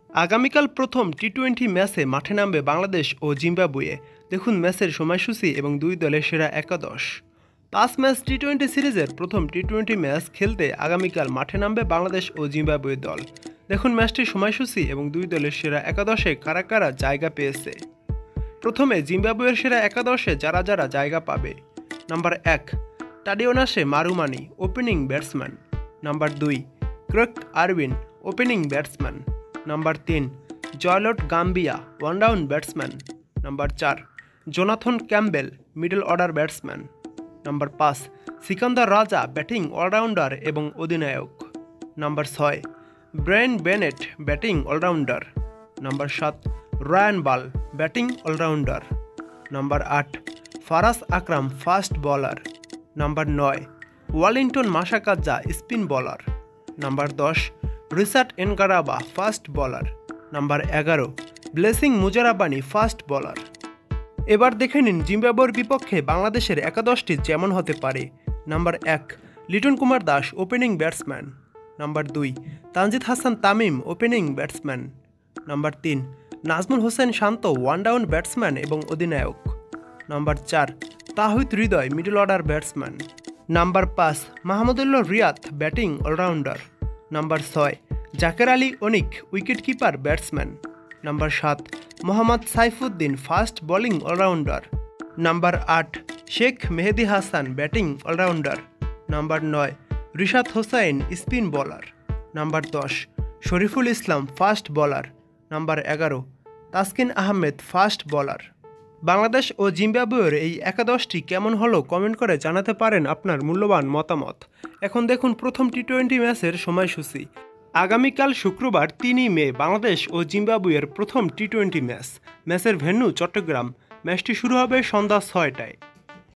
আগামীকাল প্রথম টি-20 ম্যাচে মাঠে নামবে বাংলাদেশ ও জিম্বাবুয়ে। দেখুন ম্যাচের সময়সূচি এবং দুই দলের সেরা একাদশ। 5 ম্যাচ টি-20 সিরিজের প্রথম টি-20 ম্যাচ খেলতে আগামীকাল মাঠে নামবে বাংলাদেশ ও জিম্বাবুয়ে দল। দেখুন ম্যাচটির সময়সূচি এবং দুই দলের সেরা একাদশে কারা কারা জায়গা পেয়েছে। প্রথমে জিম্বাবুয়ের সেরা একাদশে যারা যারা জায়গা পাবে। Number 1 Tadiwanashe Marumani, opening batsman. Number 2 Craig Ervine, opening batsman. Number 3 Joylord Gumbie, one down batsman. Number 4 Jonathan Campbell, middle order batsman. Number 5 Sikandar Raza, batting allrounder এবং অধিনায়ক। Number 6 Brian Bennett, batting allrounder. Number 7 Ryan Burl, batting allrounder. Number 8 Faraz Akram, fast bowler. Number 9 Wellington Masakadza, spin bowler. Number 10 Richard Ngarava, fast bowler. Number 11 blessing Muzarabani, fast bowler. এবার দেখে নিন জিম্বাবুয়ের বিপক্ষে বাংলাদেশের একাদশটি যেমন হতে পারে। Number 1 Liton Kumar Das, opening batsman. Number 2 Tanzid Hasan Tamim, opening batsman. Number 3 Najmul Hossain Shanto, one down batsman এবং অধিনায়ক। Number 4 Towhid Hridoy, middle order batsman. Number 5 Mahmudullah Riyad, batting allrounder. Number 6 Jaker Ali Anik, wicket keeper batsman. Number 7 Mohammad Saifuddin, fast bowling allrounder. Number 8 Sheikh Mahedi Hasan, batting allrounder. Number 9 Rishad Hossain, spin bowler. Number 10 Shoriful Islam, fast bowler. Number 11 Taskin Ahmed, fast bowler. Bangladesh ও জিম্বাবুয়ের এই একাদশটি কেমন হলো comment করে জানাতে পারেন আপনার মূল্যবান মতামত। এখন দেখুন প্রথম টি-20 ম্যাচের সময়সূচি। আগামীকাল শুক্রবার 3 মে বাংলাদেশ ও জিম্বাবুয়ের প্রথম টি-20 ম্যাচ। ম্যাচের ভেন্যু চট্টগ্রাম। ম্যাচটি শুরু হবে সন্ধ্যা 6টায়।